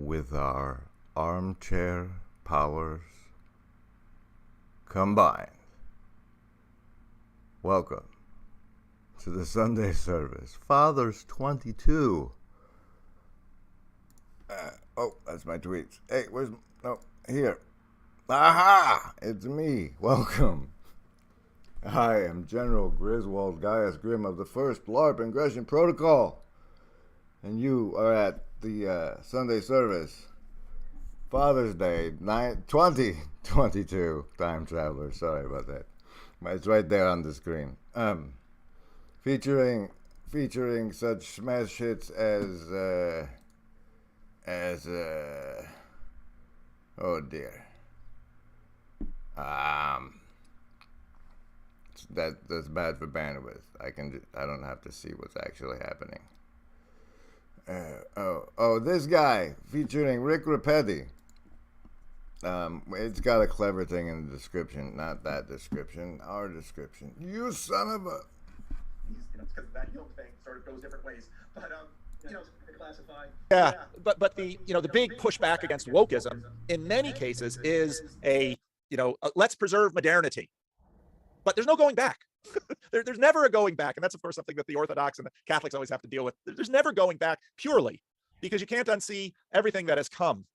with our armchair powers combined. Welcome to the Sunday service. Fathers 22. Oh, that's my tweets. Hey, where's... Oh, here. Aha! It's me. Welcome. I am General Griswold Gaius Grim of the 1st LARP Ingression Protocol. And you are at the Sunday service. Father's Day, 2022. Time Traveler. Sorry about that. It's right there on the screen. Featuring such smash hits as oh dear. That's bad for bandwidth. I don't have to see what's actually happening. This guy featuring Rick Repetti. It's got a clever thing in the description, not that description, our description. You son of a. Because that yoke thing sort of goes different ways, but classify. Yeah, but the the big pushback against wokeism in many cases is let's preserve modernity, but there's no going back. There's never a going back, and that's of course something that the Orthodox and the Catholics always have to deal with. There's never going back purely because you can't unsee everything that has come.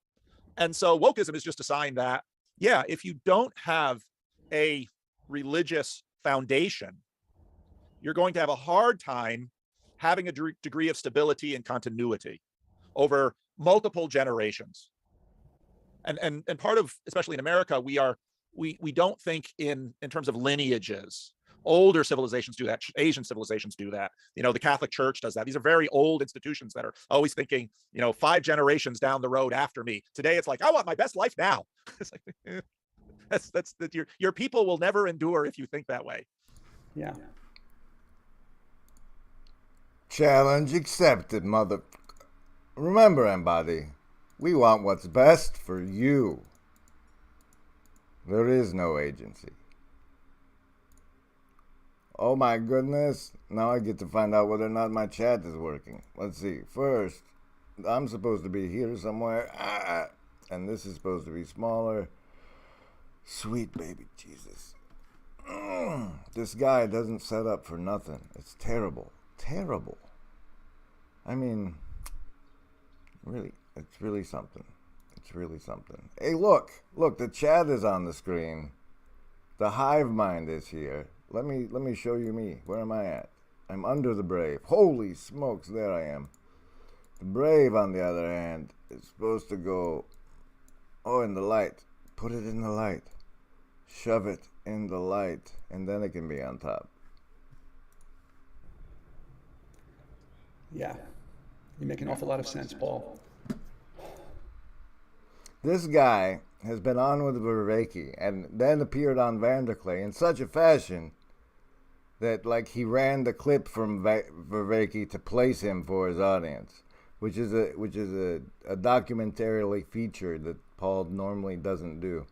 And so wokeism is just a sign that, yeah, if you don't have a religious foundation, you're going to have a hard time having a degree of stability and continuity over multiple generations. And part of, especially in America, we don't think in terms of lineages. Older civilizations do that. Asian civilizations do that. The Catholic Church does that. These are very old institutions that are always thinking, 5 generations down the road after me. Today, it's like, I want my best life now. It's like, that's your people will never endure if you think that way. Yeah. Challenge accepted, mother. Remember, Embody, we want what's best for you. There is no agency. Oh my goodness, now I get to find out whether or not my chat is working. Let's see. First, I'm supposed to be here somewhere. And this is supposed to be smaller. Sweet baby Jesus. This guy doesn't set up for nothing. It's terrible. Terrible. I mean, really, it's really something. It's really something. Hey, look, the chat is on the screen. The hive mind is here. Let me show you me. Where am I at? I'm under the brave. Holy smokes, there I am. The brave, on the other hand, is supposed to go, in the light. Put it in the light. Shove it in the light, and then it can be on top. Yeah. You make an awful lot of sense, Paul. This guy has been on with Repetti and then appeared on Vanderklay in such a fashion that he ran the clip from Repetti to place him for his audience, which is a documentarily feature that Paul normally doesn't do.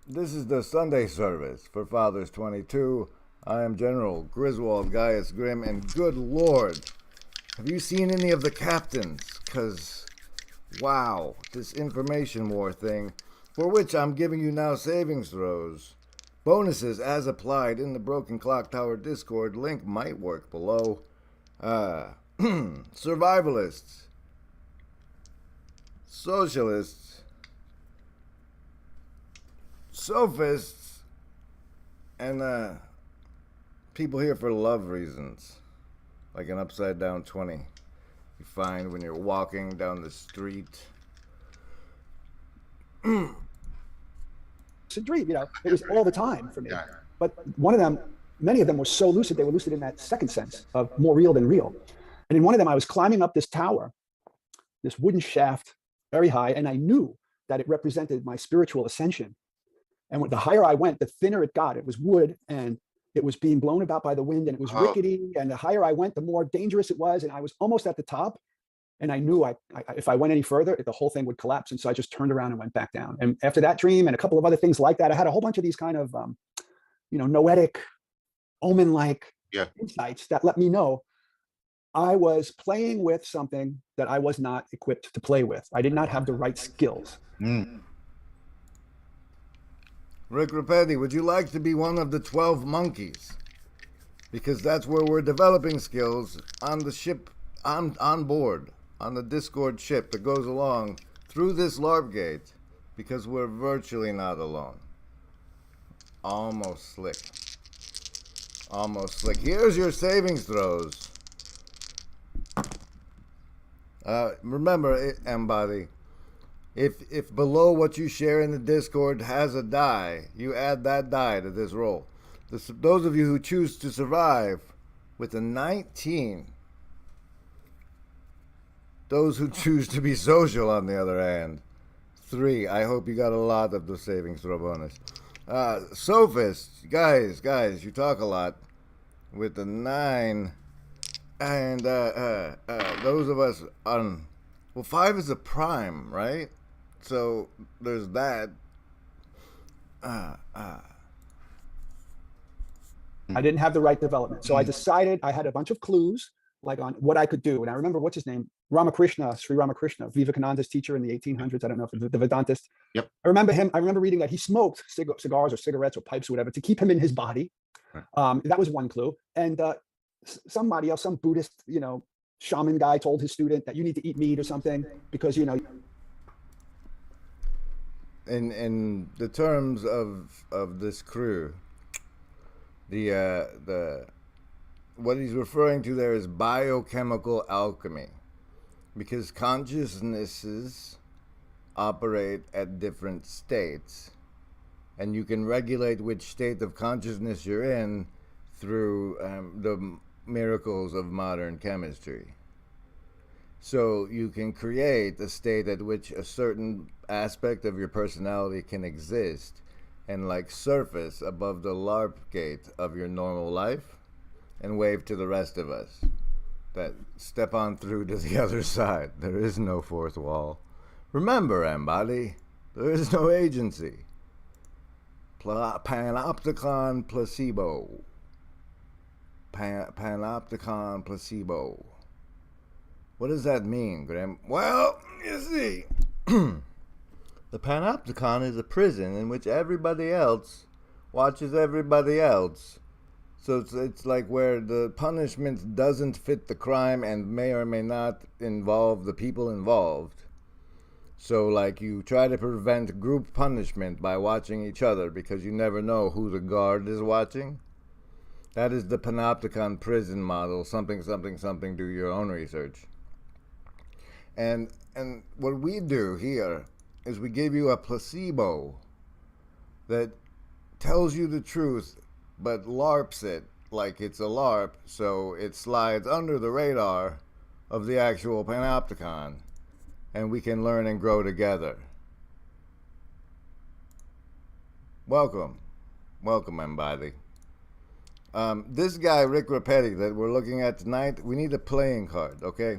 This is the Sunday service for Fathers 22. I am General Griswold Gaius Grim, and good Lord, have you seen any of the captains? Because, wow, this information war thing, for which I'm giving you now savings throws. Bonuses as applied in the Broken Clock Tower Discord. Link might work below. Survivalists. Socialists. Sophists. And, people here for love reasons. Like an upside down 20 you find when you're walking down the street. It's a dream, it was all the time for me. But many of them were so lucid, they were lucid in that second sense of more real than real. And in one of them, I was climbing up this tower, this wooden shaft, very high, and I knew that it represented my spiritual ascension. And the higher I went, the thinner it got. It was wood, and it was being blown about by the wind, and it was rickety. And the higher I went, the more dangerous it was. And I was almost at the top. And I knew if I went any further, the whole thing would collapse. And so I just turned around and went back down. And after that dream and a couple of other things like that, I had a whole bunch of these kind of, noetic, omen-like insights that let me know I was playing with something that I was not equipped to play with. I did not have the right skills. Rick Repetti, would you like to be one of the 12 monkeys? Because that's where we're developing skills on the ship, on board, on the Discord ship that goes along through this LARP gate, because we're virtually not alone. Almost slick. Almost slick. Here's your savings throws. Remember, Embody, if below what you share in the Discord has a die, you add that die to this roll. Those of you who choose to survive with a 19. Those who choose to be social, on the other hand, 3. I hope you got a lot of the savings throw bonus. Sophists, guys, you talk a lot. With the 9. And those of us on... Well, 5 is a prime, right? So there's that. I didn't have the right development. So I decided, I had a bunch of clues like on what I could do. And I remember, what's his name? Sri Ramakrishna, Vivekananda's teacher in the 1800s. I don't know if the Vedantist. Yep. I remember him. I remember reading that he smoked cigars or cigarettes or pipes or whatever to keep him in his body. That was one clue. And somebody else, some Buddhist, shaman guy told his student that you need to eat meat or something because, In the terms of this crew, what he's referring to there is biochemical alchemy, because consciousnesses operate at different states, and you can regulate which state of consciousness you're in through the miracles of modern chemistry. So you can create a state at which a certain aspect of your personality can exist and like surface above the LARP gate of your normal life and wave to the rest of us that step on through to the other side. There is no fourth wall. Remember, Embody, there is no agency. Panopticon placebo. Panopticon placebo. What does that mean, Graham? Well, you see, the Panopticon is a prison in which everybody else watches everybody else. So it's like where the punishment doesn't fit the crime and may or may not involve the people involved. So like you try to prevent group punishment by watching each other because you never know who the guard is watching. That is the Panopticon prison model. Something, do your own research. And what we do here is we give you a placebo that tells you the truth, but LARPs it like it's a LARP, so it slides under the radar of the actual Panopticon, and we can learn and grow together. Welcome, Embody. This guy, Rick Repetti, that we're looking at tonight, we need a playing card, okay?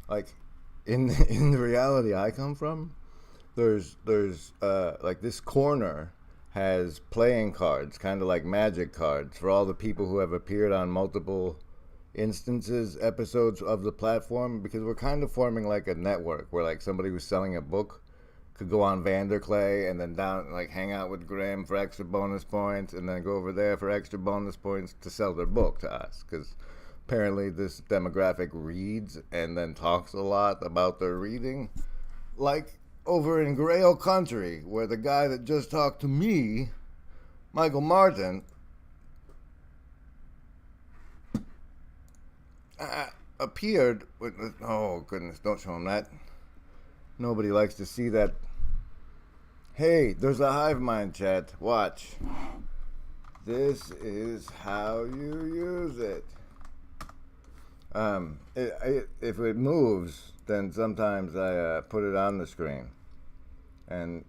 Like, in the reality I come from, there's like this corner has playing cards, kind of like magic cards, for all the people who have appeared on multiple episodes of the platform, because we're kind of forming like a network where like somebody who's selling a book could go on Vanderclay and then down like hang out with Graham for extra bonus points and then go over there for extra bonus points to sell their book to us, because apparently this demographic reads and then talks a lot about their reading. Like over in Grail Country, where the guy that just talked to me, Michael Martin, appeared with, oh goodness, don't show him that. Nobody likes to see that. Hey, there's a hive mind, chat. Watch. This is how you use it. If it moves, then sometimes I put it on the screen, and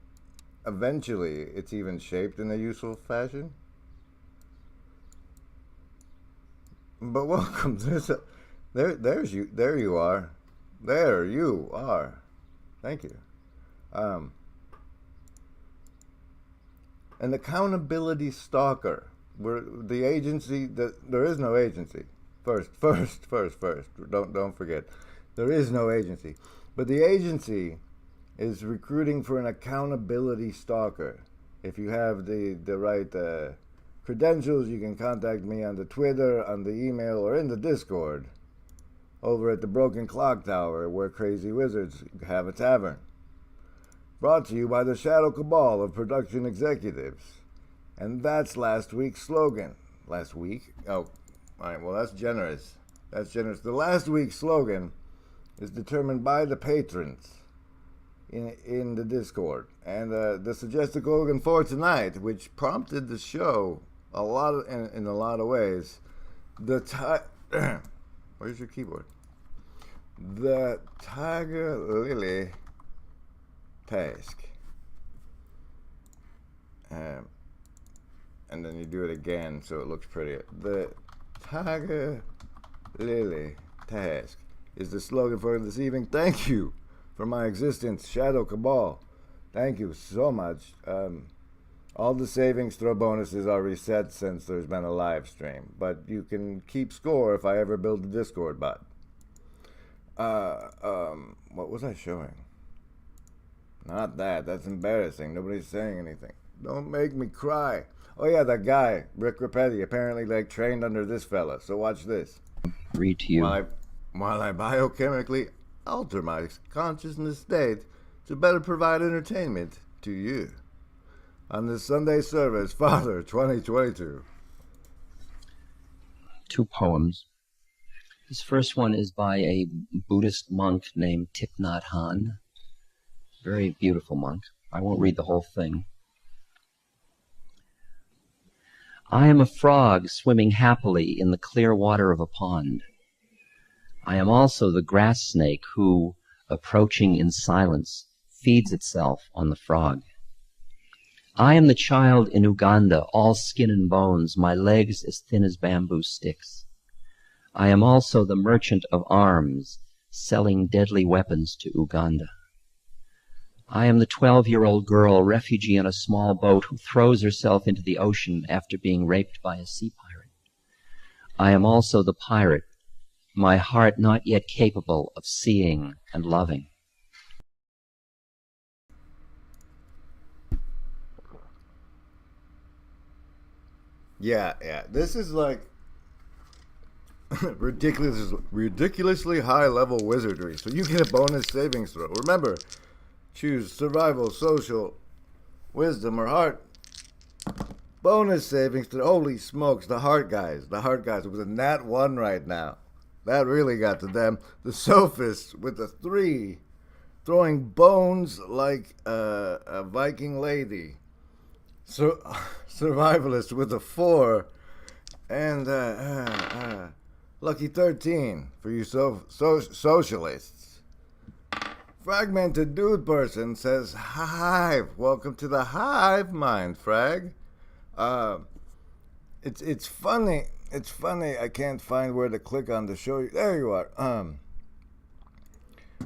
eventually it's even shaped in a useful fashion. But welcome. There you are. There you are. Thank you. An accountability stalker. We're the agency that there is no agency. First. Don't forget. There is no agency. But the agency is recruiting for an accountability stalker. If you have the right credentials, you can contact me on the Twitter, on the email, or in the Discord over at the Broken Clock Tower, where crazy wizards have a tavern. Brought to you by the Shadow Cabal of production executives. And that's last week's slogan. Last week? Oh, all right, well, that's generous. That's generous. The last week's slogan is determined by the patrons in the Discord. And the suggested slogan for tonight, which prompted the show in a lot of ways, where's your keyboard? The Tiger Lily task. And then you do it again so it looks prettier. The Tiger Lily task is the slogan for this evening. Thank you for my existence, Shadow Cabal. Thank you so much. All the savings throw bonuses are reset since there's been a live stream, but you can keep score if I ever build a Discord bot. What was I showing? Not that. That's embarrassing. Nobody's saying anything. Don't make me cry. Oh yeah, that guy, Rick Repetti, apparently trained under this fella. So watch this. Read to you. While I biochemically alter my consciousness state to better provide entertainment to you. On this Sunday service, Father 2022. 2 poems. This first one is by a Buddhist monk named Thich Nhat Hanh. Very beautiful monk. I won't read the whole thing. I am a frog swimming happily in the clear water of a pond. I am also the grass snake who, approaching in silence, feeds itself on the frog. I am the child in Uganda, all skin and bones, my legs as thin as bamboo sticks. I am also the merchant of arms, selling deadly weapons to Uganda. I am the 12-year-old girl, refugee on a small boat, who throws herself into the ocean after being raped by a sea pirate. I am also the pirate, my heart not yet capable of seeing and loving. Yeah. This is like ridiculously high-level wizardry. So you get a bonus savings throw. Remember, choose survival, social, wisdom, or heart. Bonus savings throw. Holy smokes, the heart guys. It was a nat 1 right now. That really got to them. The sophists with the 3, throwing bones like a Viking lady. Survivalist with a 4, and lucky 13 for you socialists. Fragmented dude person says, "Hive, welcome to the hive mind, Frag." It's funny. It's funny. I can't find where to click on to show you. There you are.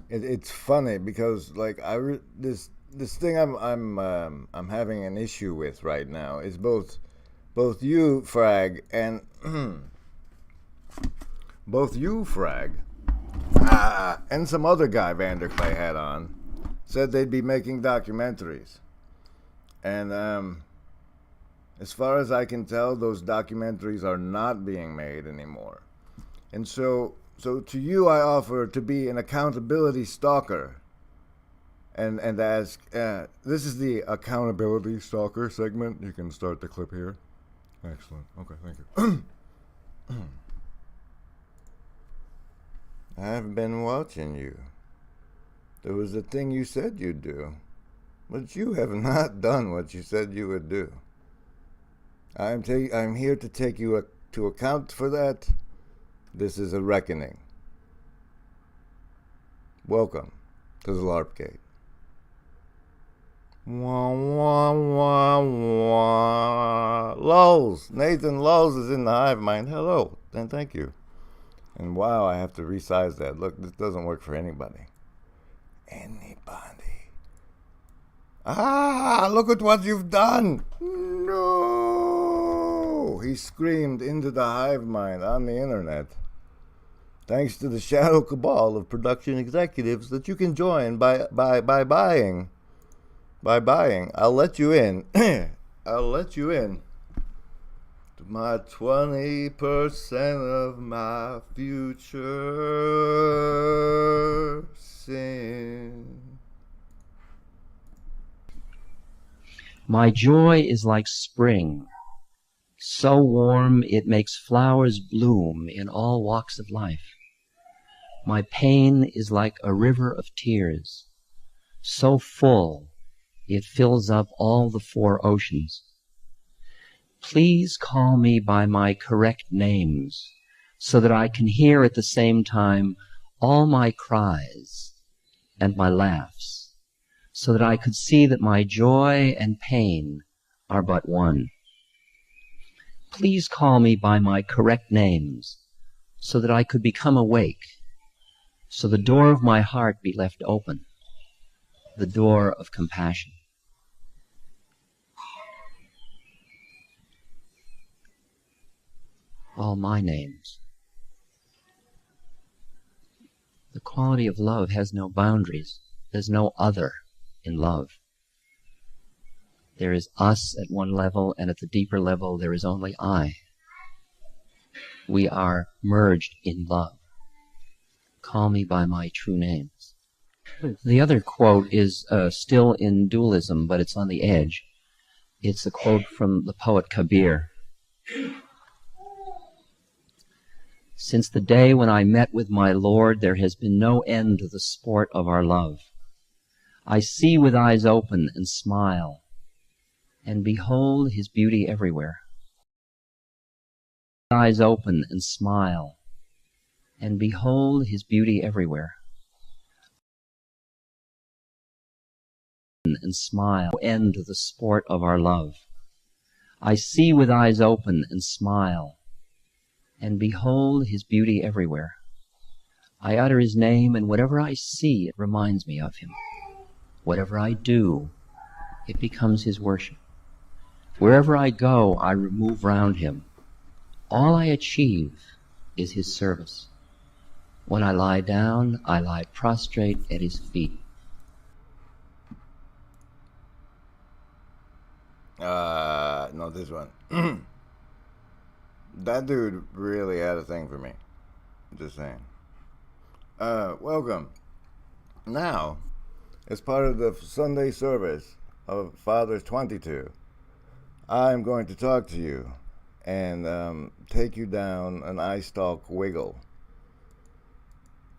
It's funny because this thing I'm having an issue with right now is both you, Frag, and and some other guy Vanderclay had on said they'd be making documentaries, and as far as I can tell, those documentaries are not being made anymore. And so to you, I offer to be an accountability stalker. And ask, this is the accountability stalker segment. You can start the clip here. Excellent. Okay, thank you. I've been watching you. There was a thing you said you'd do, but you have not done what you said you would do. I'm here to take you to account for that. This is a reckoning. Welcome to the LARP Gate. Wah, wah, wah, wah. Lulz. Nathan Lulz is in the hive mind. Hello, and thank you. And wow, I have to resize that. Look, this doesn't work for anybody. Look at what you've done. No! He screamed into the hive mind on the internet. Thanks to the shadow cabal of production executives that you can join by buying. By buying. I'll let you in. I'll let you in. To my 20% of my future sin. My joy is like spring, so warm it makes flowers bloom in all walks of life. My pain is like a river of tears, so full it fills up all the four oceans. Please call me by my correct names, so that I can hear at the same time all my cries and my laughs, so that I could see that my joy and pain are but one. Please call me by my correct names, so that I could become awake, so the door of my heart be left open, the door of compassion. All my names. The quality of love has no boundaries. There's no other in love. There is us at one level, and at the deeper level there is only I. We are merged in love. Call me by my true names. The other quote is still in dualism, but it's on the edge. It's a quote from the poet Kabir. Since the day when I met with my Lord, there has been no end to the sport of our love. I see with eyes open and smile, and behold his beauty everywhere. Eyes open and smile, and behold his beauty everywhere. And smile, no end to the sport of our love. I see with eyes open and smile, and behold his beauty everywhere. I utter his name, and whatever I see, it reminds me of him. Whatever I do, it becomes his worship. Wherever I go, I move round him. All I achieve is his service. When I lie down, I lie prostrate at his feet. No, this one. That dude really had a thing for me. Just saying. Welcome. Now, as part of the Sunday service of Fathers 22, I'm going to talk to you and take you down an eye stalk wiggle.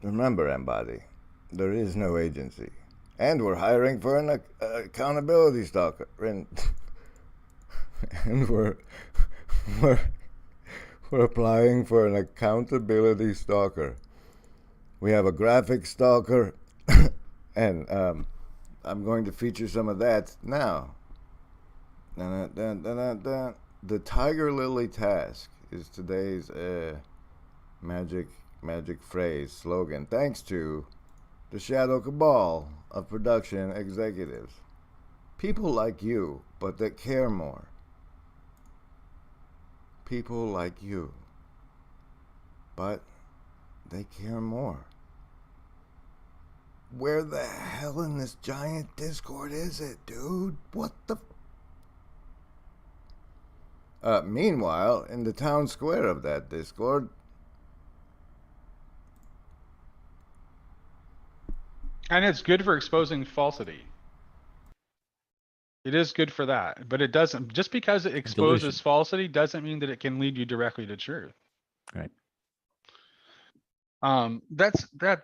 Remember, Embody, there is no agency. And we're hiring for an accountability stalker. And we're applying for an accountability stalker. We have a graphic stalker, and I'm going to feature some of that now. The Tiger Lily task is today's magic phrase slogan. Thanks to the shadow cabal of production executives, people like you, but that care more. People like you, but they care more. Where the hell in this giant Discord is it, dude? What the? Meanwhile, in the town square of that Discord, and it's good for exposing falsity. It is good for that, but it doesn't, just because it exposes Delusion. falsity doesn't mean that it can lead you directly to truth. Right. That's great.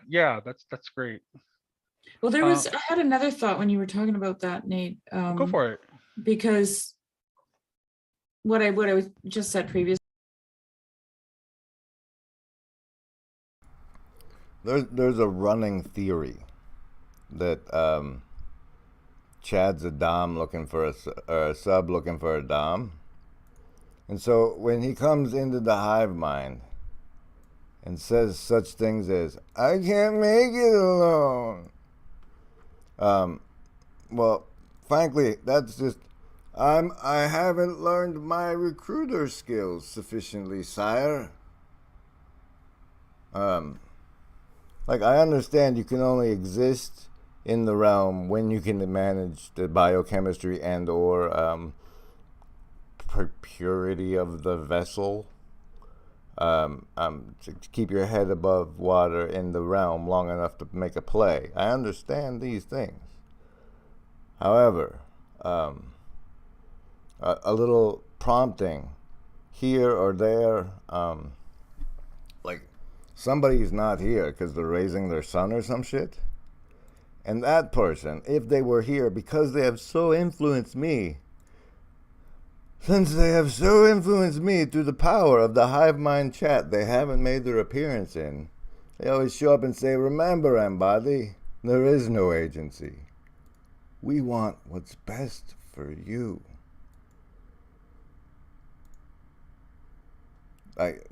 Well, there was, I had another thought when you were talking about that, Nate. Go for it. Because what I was just said previously. there's a running theory that Chad's a dom looking for a sub looking for a dom. And so when he comes into the hive mind and says such things as, I can't make it alone. Well, frankly, that's just, I haven't learned my recruiter skills sufficiently, sire. Like, I understand you can only exist in the realm when you can manage the biochemistry and or purity of the vessel. To keep your head above water in the realm long enough to make a play. I understand these things. However, a little prompting here or there, like somebody's not here because they're raising their son or some shit. And that person, if they were here because they have so influenced me, since they have so influenced me through the power of the hive mind chat they haven't made their appearance in, they always show up and say, remember, Embody, there is no agency. We want what's best for you.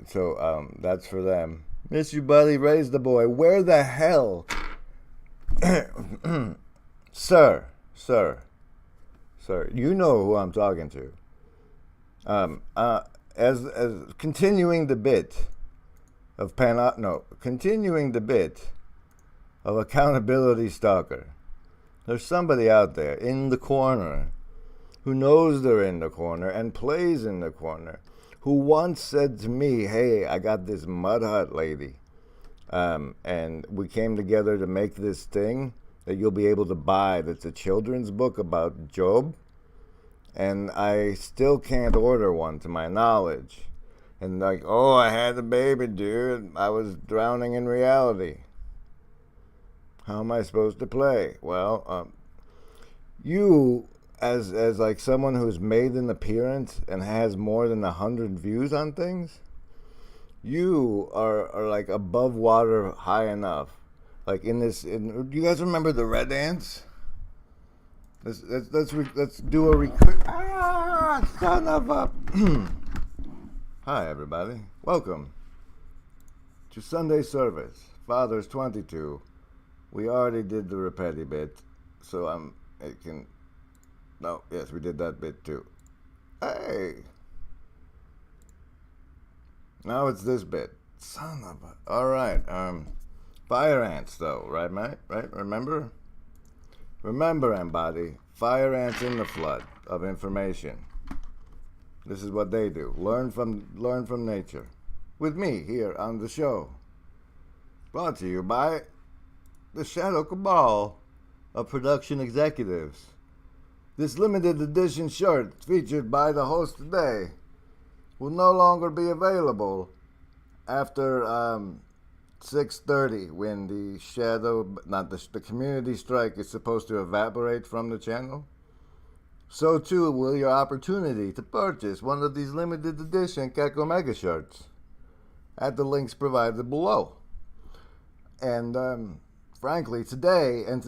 So that's for them. Miss you, buddy. Raise the boy. Where the hell? Sir, you know who I'm talking to. As continuing the bit of continuing the bit of accountability stalker. There's somebody out there in the corner who knows they're in the corner and plays in the corner, who once said to me, hey, I got this mud hut lady, and we came together to make this thing that you'll be able to buy that's a children's book about Job. And I still can't order one to my knowledge. And like, oh, I had a baby, dude. I was drowning in reality. How am I supposed to play? Well, you, as like someone who's made an appearance and has more than 100 views on things, you are like above water high enough. Like do you guys remember the Red Ants? Let's do a son of a. Hi everybody, welcome to Sunday service. Father's 22. We already did the Repetti bit, so yes, we did that bit too. Hey, now it's this bit. Son of a. All right, fire ants though, right, mate? Right, remember, Embody, fire ants in the flood of information. This is what they do. Learn from nature. With me here on the show. Brought to you by the Shadow Cabal of production executives. This limited edition shirt featured by the host today will no longer be available after 6:30 when the community strike is supposed to evaporate from the channel. So too will your opportunity to purchase one of these limited edition Keko Mega shirts at the links provided below. And frankly, today and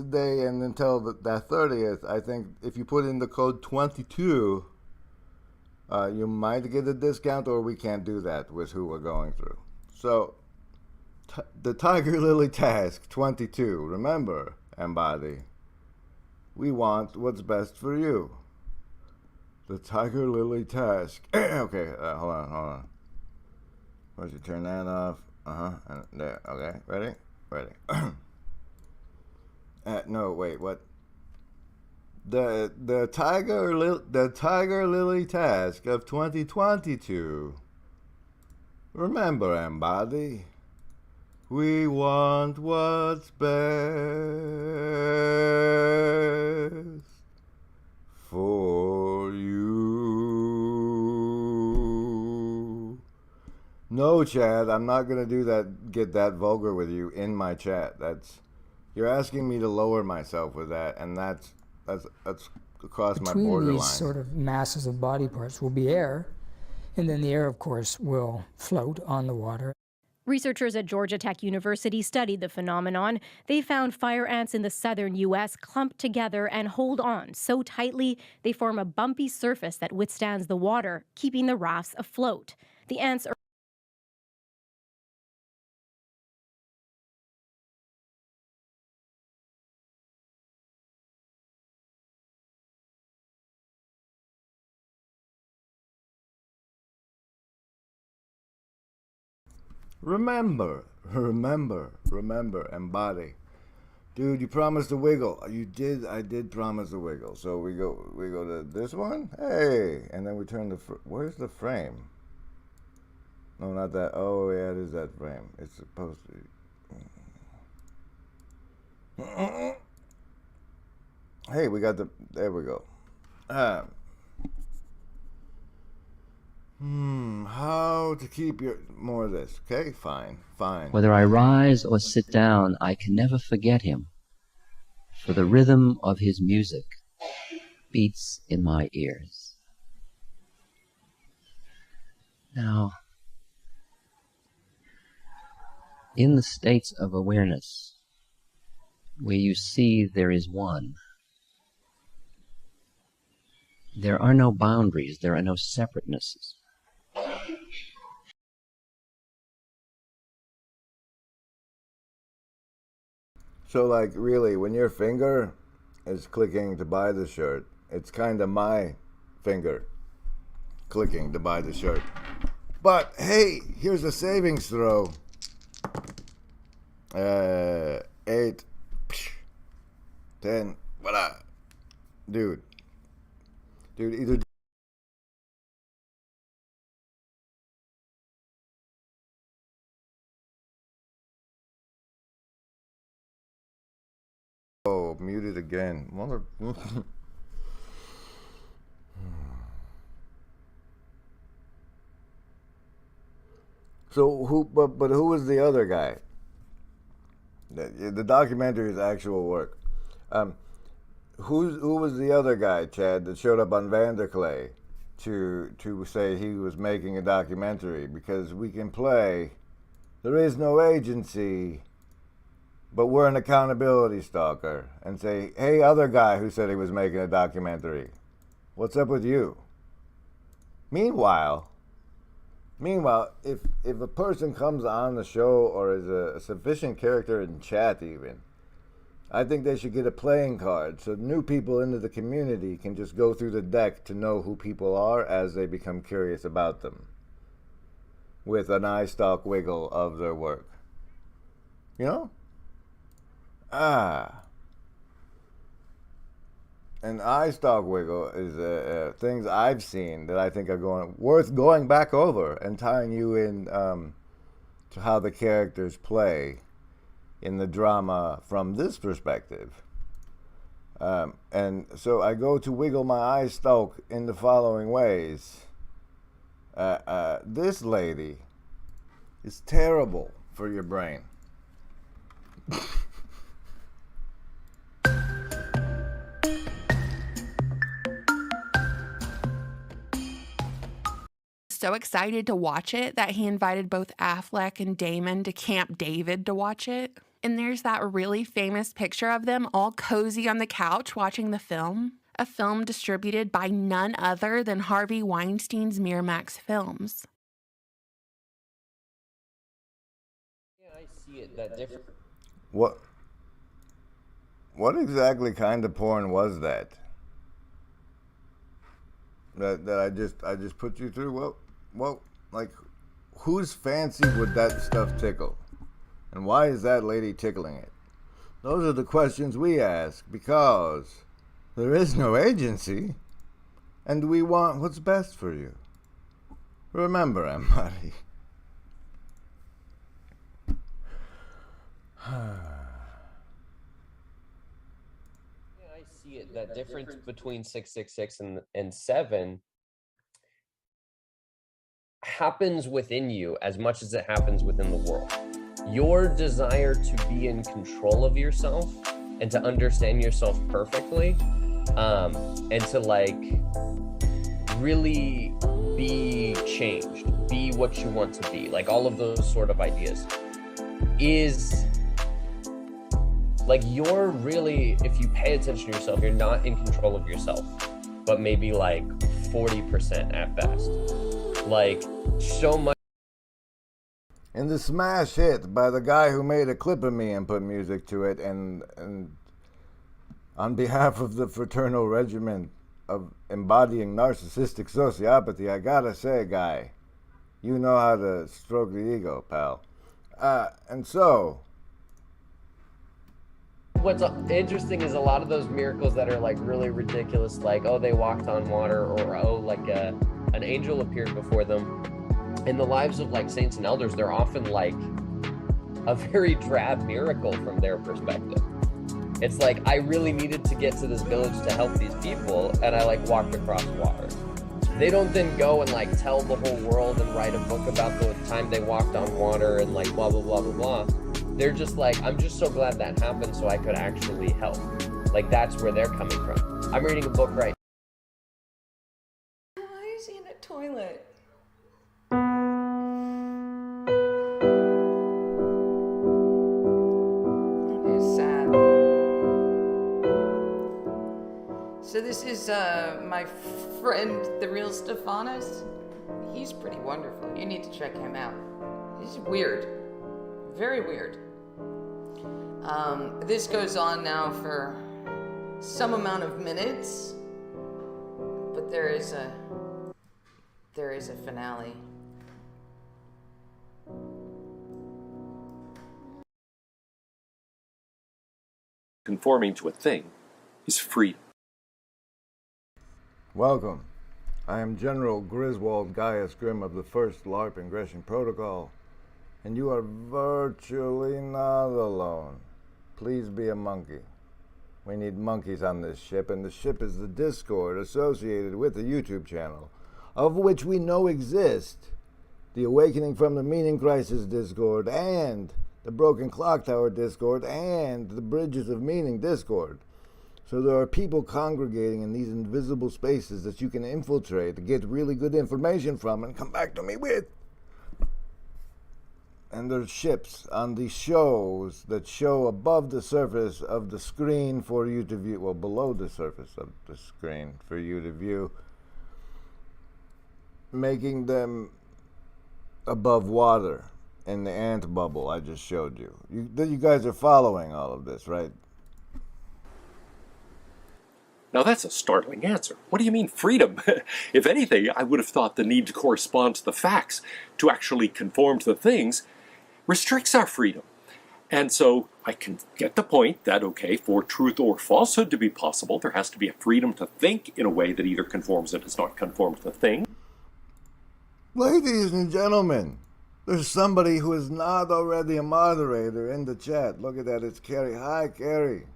until that 30th, I think if you put in the code 22, you might get a discount, or we can't do that with who we're going through. So, the Tiger Lily Task 22, remember, Embody, we want what's best for you. The Tiger Lily Task. Okay, hold on. Why don't you turn that off? And there, okay, ready? No, wait, what? The Tiger Lily Task of 2022. Remember, Embody, we want what's best for you. No, Chad, I'm not gonna do that. Get that vulgar with you in my chat. You're asking me to lower myself with that, and that's across my borderline. Between these sort of masses of body parts will be air, and then the air, of course, will float on the water. Researchers at Georgia Tech University studied the phenomenon. They found fire ants in the southern U.S. clump together and hold on so tightly they form a bumpy surface that withstands the water, keeping the rafts afloat. The ants are Remember, Remember, embody. Dude, you promised a wiggle. You did. I did promise a wiggle. So we go to this one. Hey, and then we turn the. Where's the frame? No, not that. Oh yeah, it is that frame. It's supposed to. Hey, we got the. There we go. How to keep your more of this? Okay, fine. Whether I rise or sit down, I can never forget him, for the rhythm of his music beats in my ears. Now, in the states of awareness, where you see there is one, there are no boundaries, there are no separatenesses. So, like, really, when your finger is clicking to buy the shirt, it's kind of my finger clicking to buy the shirt. But, hey, here's a savings throw. 8, 10, voila. Dude, either... Oh, muted again. Mother... So but who was the other guy? The documentary is actual work. Who was the other guy, Chad, that showed up on Vanderklay to say he was making a documentary? Because we can play There Is No Agency, but we're an accountability stalker, and say, hey, other guy who said he was making a documentary, what's up with you? Meanwhile, if a person comes on the show or is a sufficient character in chat even, I think they should get a playing card so new people into the community can just go through the deck to know who people are as they become curious about them, with an eye stalk wiggle of their work. You know? An eye stalk wiggle is things I've seen that I think are worth going back over and tying you in to how the characters play in the drama from this perspective. And so I go to wiggle my eye stalk in the following ways. This lady is terrible for your brain. So excited to watch it that he invited both Affleck and Damon to Camp David to watch it. And there's that really famous picture of them all cozy on the couch watching the film. A film distributed by none other than Harvey Weinstein's Miramax Films. Yeah, I see it that different. What exactly kind of porn was that? That I just put you through? Well, like, whose fancy would that stuff tickle? And why is that lady tickling it? Those are the questions we ask, because there is no agency, and we want what's best for you. Remember, Amari. I see it. That difference between 666 and 7 happens within you as much as it happens within the world. Your desire to be in control of yourself and to understand yourself perfectly, and to like really be changed, be what you want to be, like all of those sort of ideas, is like you're really, if you pay attention to yourself, you're not in control of yourself, but maybe like 40% at best. Like so much. And the smash hit by the guy who made a clip of me and put music to it, and on behalf of the fraternal regiment of embodying narcissistic sociopathy, I gotta say, guy, you know how to stroke the ego, pal. And so, What's interesting is a lot of those miracles that are like really ridiculous, like, oh, they walked on water, or oh, like an angel appeared before them. In the lives of like saints and elders, they're often like a very drab miracle from their perspective. It's like, I really needed to get to this village to help these people, and I like walked across water. They don't then go and like tell the whole world and write a book about the time they walked on water and like blah, blah, blah, blah, blah. They're just like, I'm just so glad that happened so I could actually help. Like, that's where they're coming from. I'm reading a book right now. Why is he in a toilet? It's sad. So this is my friend, the real Stephanos. He's pretty wonderful. You need to check him out. He's weird. Very weird. This goes on now for some amount of minutes, but there is a finale. Conforming to a thing is freedom. welcome. I am General Griswold Gaius Grimm of the 1st LARP Ingression Protocol, and you are virtually not alone. Please be a monkey. We need monkeys on this ship, and the ship is the Discord associated with the YouTube channel, of which we know exist, the Awakening from the Meaning Crisis Discord, and the Broken Clock Tower Discord, and the Bridges of Meaning Discord. So there are people congregating in these invisible spaces that you can infiltrate to get really good information from and come back to me with. And there's ships on the shows that show above the surface of the screen for you to view, well, below the surface of the screen for you to view, making them above water in the ant bubble I just showed you. You guys are following all of this, right? Now that's a startling answer. What do you mean freedom? If anything, I would have thought the need to correspond to the facts, to actually conform to the things, restricts our freedom. And so I can get the point that, okay, for truth or falsehood to be possible, there has to be a freedom to think in a way that either conforms or does not conform to the thing. Ladies and gentlemen, there's somebody who is not already a moderator in the chat. Look at that, it's Carrie. Hi, Carrie.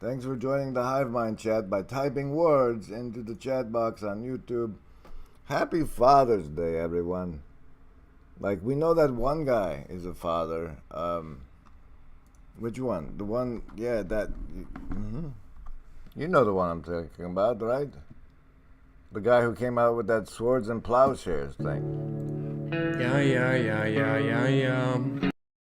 Thanks for joining the Hive Mind chat by typing words into the chat box on YouTube. Happy Father's Day, everyone. Like, we know that one guy is a father. Which one? The one, yeah, that... You know the one I'm talking about, right? The guy who came out with that swords and plowshares thing. Yeah.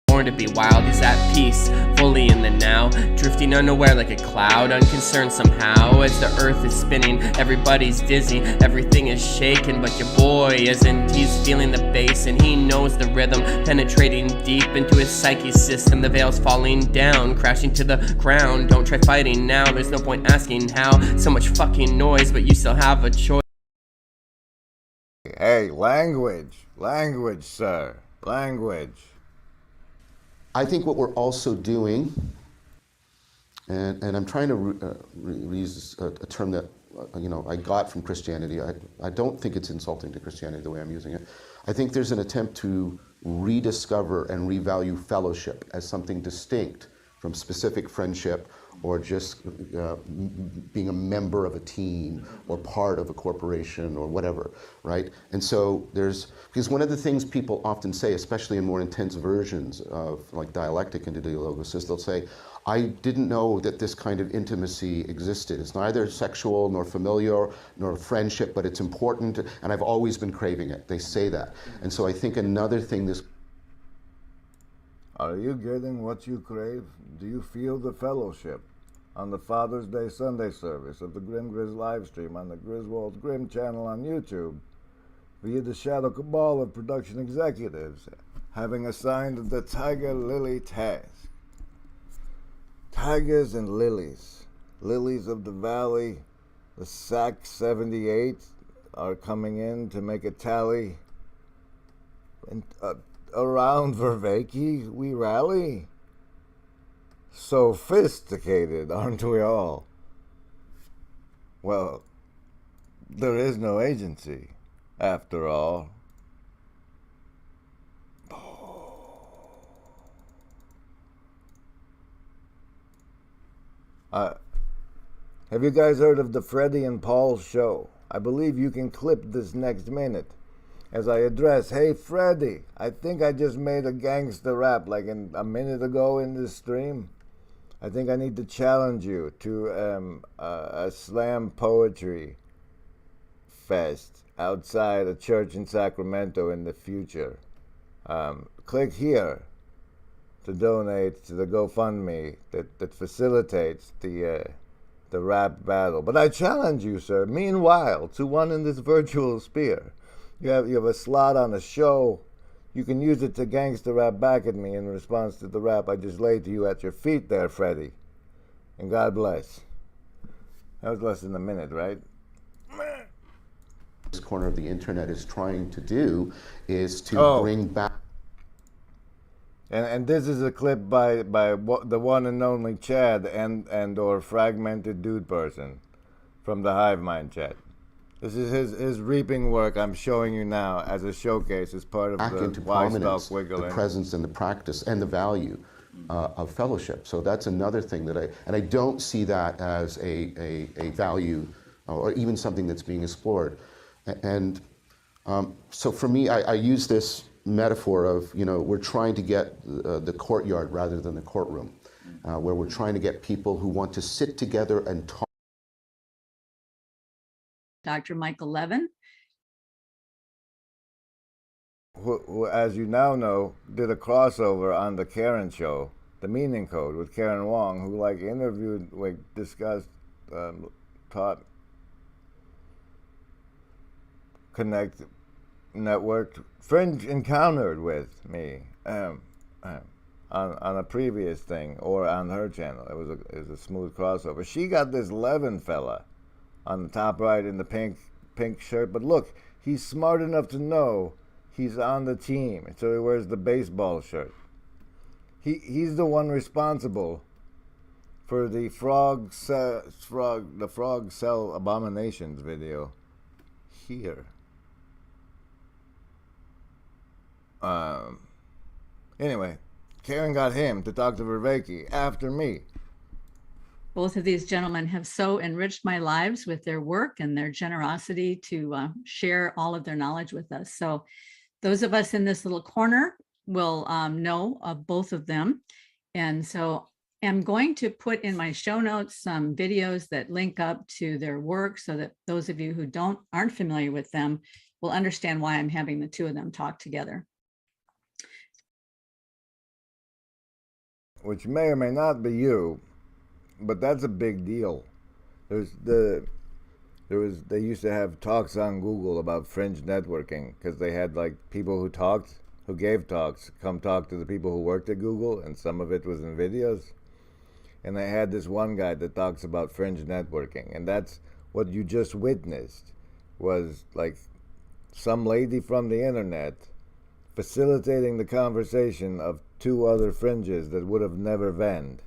Born to be wild, he's at peace, fully in the now, drifting unaware like a cloud, unconcerned somehow. As the earth is spinning, everybody's dizzy, everything is shaken, but your boy isn't. He's feeling the bass and he knows the rhythm, penetrating deep into his psyche system. The veil's falling down, crashing to the ground. Don't try fighting now, there's no point asking how. So much fucking noise, but you still have a choice. Hey, language, sir, language. I think what we're also doing, and I'm trying to use a term that I got from Christianity. I don't think it's insulting to Christianity the way I'm using it. I think there's an attempt to rediscover and revalue fellowship as something distinct from specific friendship or just being a member of a team or part of a corporation or whatever, right? And so because one of the things people often say, especially in more intense versions of like dialectic and dialogos, is they'll say, I didn't know that this kind of intimacy existed. It's neither sexual nor familiar nor friendship, but it's important and I've always been craving it. They say that. And so I think another thing this... Are you getting what you crave? Do you feel the fellowship on the Father's Day Sunday service of the Grim Grizz live stream on the Griswold Grimm channel on YouTube via the Shadow Cabal of production executives having assigned the Tiger Lily task? Tigers and lilies, lilies of the valley, the SAC 78 are coming in to make a tally. And around Vervaeke we rally? Sophisticated, aren't we all? Well, there is no agency, after all. Have you guys heard of the Freddie and Paul show? I believe you can clip this next minute as I address, hey Freddie, I think I just made a gangster rap like a minute ago in this stream. I think I need to challenge you to a slam poetry fest outside a church in Sacramento in the future. Click here to donate to the GoFundMe that facilitates the rap battle. But I challenge you, sir, meanwhile, to one in this virtual sphere. You have a slot on a show. You can use it to gangster rap back at me in response to the rap I just laid to you at your feet there, Freddie. And God bless. That was less than a minute, right? This corner of the internet is trying to do is to bring back. And this is a clip by the one and only Chad and or fragmented dude person from the Hive Mind chat. This is his reaping work I'm showing you now as a showcase as part of the Wise Wiggle. The presence and the practice and the value of fellowship. So that's another thing that I don't see that as a value or even something that's being explored. And so for me, I use this metaphor of, we're trying to get the courtyard rather than the courtroom, where we're trying to get people who want to sit together and talk. Dr. Michael Levin, who, as you now know, did a crossover on the Karen show, The Meaning Code, with Karen Wong, who interviewed, discussed, taught, connected, networked, Fringe encountered with me on a previous thing or on her channel. It was a smooth crossover. She got this Levin fella on the top right in the pink shirt, but look, he's smart enough to know he's on the team, so he wears the baseball shirt. He's the one responsible for the frog cell abominations video here. Anyway, Karen got him to talk to Vervaeke after me. both of these gentlemen have so enriched my lives with their work and their generosity to share all of their knowledge with us. So those of us in this little corner will know of both of them. And so I'm going to put in my show notes some videos that link up to their work so that those of you who aren't familiar with them will understand why I'm having the two of them talk together. Which may or may not be you, but that's a big deal. They used to have talks on Google about fringe networking because they had like people who gave talks come talk to the people who worked at Google, and some of it was in videos. And they had this one guy that talks about fringe networking, and that's what you just witnessed, was like some lady from the internet facilitating the conversation of two other fringes that would have never venned.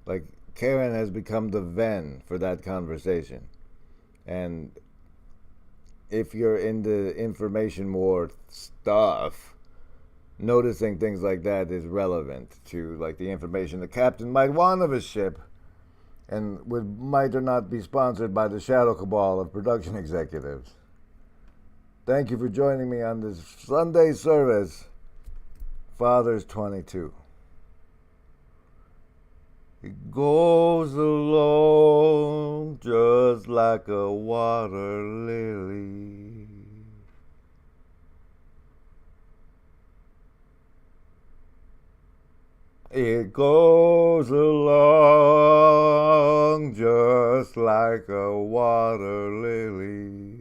Like, Karen has become the ven for that conversation. And if you're into information war stuff, noticing things like that is relevant to like the information the captain might want of his ship and might or not be sponsored by the shadow cabal of production executives. Thank you for joining me on this Sunday service, Fathers 22. It goes along just like a water lily. It goes along just like a water lily.